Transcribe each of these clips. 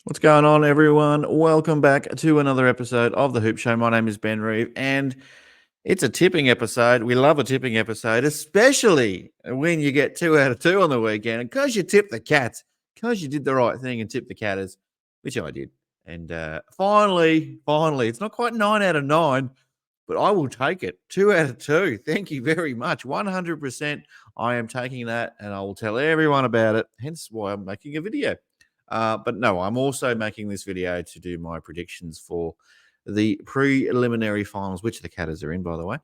What's going on, everyone? Welcome back to another episode of The Hoop Show. My name is Ben Reeve, and it's a tipping episode. We love a tipping episode, especially when you get 2 out of 2 on the weekend. And because you tipped the Cats, because you did the right thing and tipped the Catters, which I did. And finally, it's not quite 9 out of 9, but I will take it. 2 out of 2. Thank you very much. 100% I am taking that, and I will tell everyone about it, hence why I'm making a video. But no, I'm also making this video to do my predictions for the preliminary finals, which the Catters are in, by the way.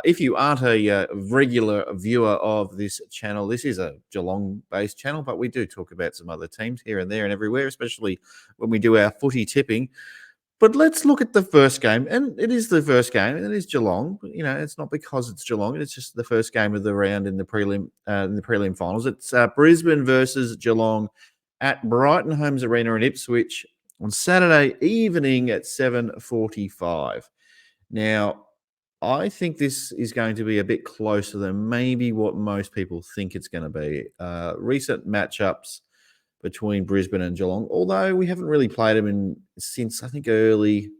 If you aren't a regular viewer of this channel, this is a Geelong-based channel, but we do talk about some other teams here and there and everywhere, especially when we do our footy tipping. But let's look at the first game, and it is the first game, and it is Geelong. You know, it's not because it's Geelong; it's just the first game of the round in the prelim finals. It's Brisbane versus Geelong at Brighton Homes Arena in Ipswich on Saturday evening at 7:45. Now, I think this is going to be a bit closer than maybe what most people think it's going to be. Recent matchups between Brisbane and Geelong, although we haven't really played them since I think early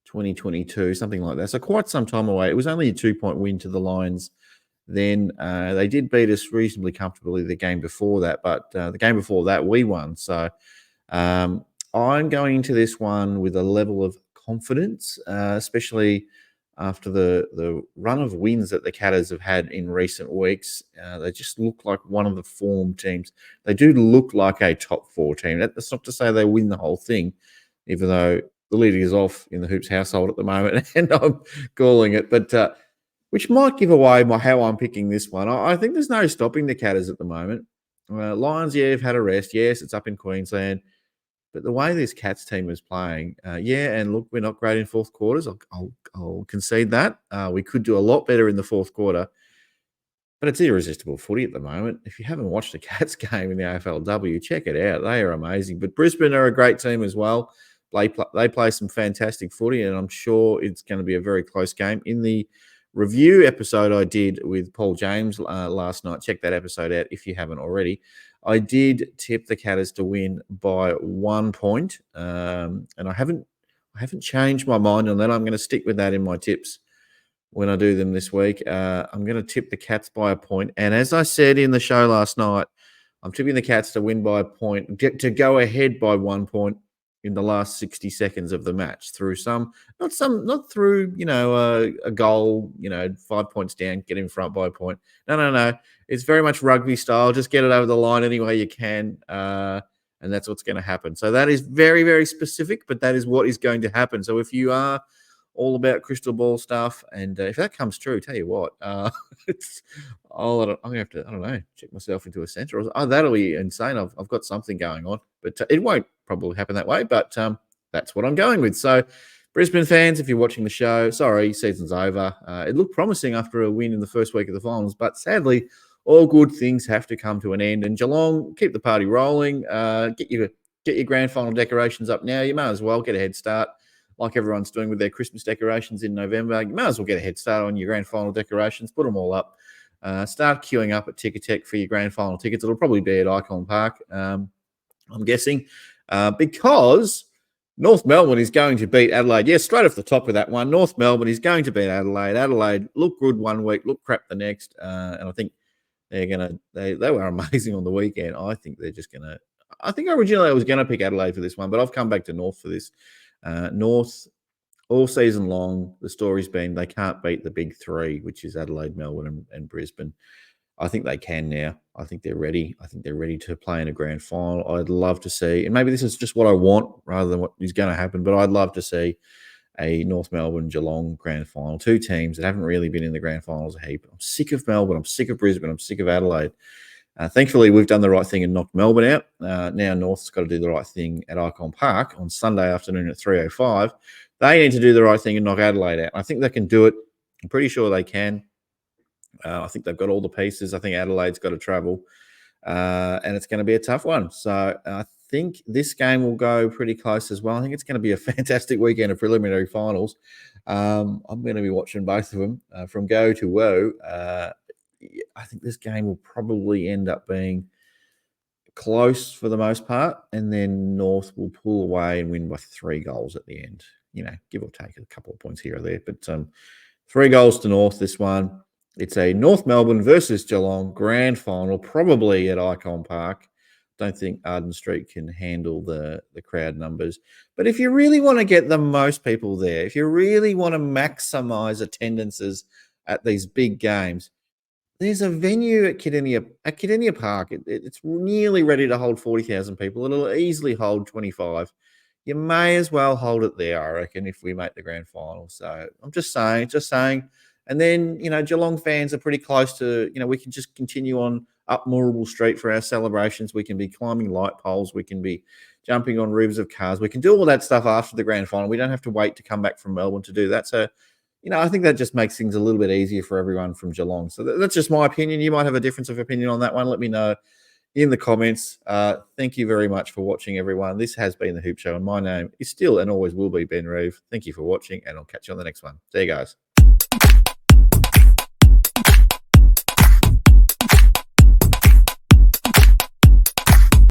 2022, something like that. So quite some time away. It was only a 2-point win to the Lions. Then they did beat us reasonably comfortably the game before that, but the game before that we won. So I'm going into this one with a level of confidence, especially after the run of wins that the Catters have had in recent weeks. They just look like one of the form teams. They do look like a top 4 team. That's not to say they win the whole thing, even though the lead is off in the Hoops household at the moment, and I'm calling it. But which might give away how I'm picking this one. I think there's no stopping the Catters at the moment. Lions, yeah, have had a rest. Yes, it's up in Queensland. But the way this Cats team is playing, and look, we're not great in fourth quarters. I'll concede that. We could do a lot better in the fourth quarter. But it's irresistible footy at the moment. If you haven't watched a Cats game in the AFLW, check it out. They are amazing. But Brisbane are a great team as well. They play some fantastic footy, and I'm sure it's going to be a very close game. In the review episode I did with Paul James last night, check that episode out if you haven't already. I did tip the Catters to win by 1 point, and I haven't changed my mind on that. I'm going to stick with that in my tips when I do them this week. I'm going to tip the Cats by a point. And as I said in the show last night, I'm tipping the Cats to win by a point, to go ahead by 1 point in the last 60 seconds of the match through not through, a goal, 5 points down, get in front by a point. No. It's very much rugby style. Just get it over the line any way you can. And that's what's going to happen. So that is very, very specific, but that is what is going to happen. So if you are all about crystal ball stuff, and if that comes true, tell you what, I'm gonna have to, I don't know, check myself into a centre. That'll be insane. I've got something going on, but it won't probably happen that way. But that's what I'm going with. So, Brisbane fans, if you're watching the show, sorry, season's over. It looked promising after a win in the first week of the finals, but sadly, all good things have to come to an end. And Geelong, keep the party rolling. Get your grand final decorations up now. You may as well get a head start, like everyone's doing with their Christmas decorations in November. You might as well get a head start on your grand final decorations. Put them all up. Start queuing up at Ticketek for your grand final tickets. It'll probably be at Icon Park, I'm guessing, because North Melbourne is going to beat Adelaide. Yeah, straight off the top of that one. North Melbourne is going to beat Adelaide. Adelaide look good one week, look crap the next. And I think they were amazing on the weekend. I think originally I was going to pick Adelaide for this one, but I've come back to North for this. North, all season long, the story's been they can't beat the big 3, which is Adelaide, Melbourne, and Brisbane. I think they can now. I think they're ready. I think they're ready to play in a grand final. I'd love to see, and maybe this is just what I want rather than what is going to happen, but I'd love to see a North Melbourne Geelong grand final. 2 teams that haven't really been in the grand finals a heap. I'm sick of Melbourne. I'm sick of Brisbane. I'm sick of Adelaide. Thankfully, we've done the right thing and knocked Melbourne out. Now North's got to do the right thing at Icon Park on Sunday afternoon at 3:05. They need to do the right thing and knock Adelaide out. I think they can do it. I'm pretty sure they can. I think they've got all the pieces. I think Adelaide's got to travel. And it's going to be a tough one. So I think this game will go pretty close as well. I think it's going to be a fantastic weekend of preliminary finals. I'm going to be watching both of them from go to woe. I think this game will probably end up being close for the most part, and then North will pull away and win by 3 goals at the end. Give or take a couple of points here or there, but 3 goals to North this one. It's a North Melbourne versus Geelong grand final, probably at Icon Park. Don't think Arden Street can handle the crowd numbers. But if you really want to get the most people there, if you really want to maximize attendances at these big games, there's a venue at Kidinia Park. It's nearly ready to hold 40,000 people. It'll easily hold 25. You may as well hold it there, I reckon, if we make the grand final. So I'm just saying. And then, Geelong fans are pretty close to, we can just continue on up Moorabool Street for our celebrations. We can be climbing light poles. We can be jumping on roofs of cars. We can do all that stuff after the grand final. We don't have to wait to come back from Melbourne to do that. So, I think that just makes things a little bit easier for everyone from Geelong. So that's just my opinion. You might have a difference of opinion on that one. Let me know in the comments. Thank you very much for watching, everyone. This has been The Hoop Show, and my name is still and always will be Ben Reeve. Thank you for watching, and I'll catch you on the next one. See you guys.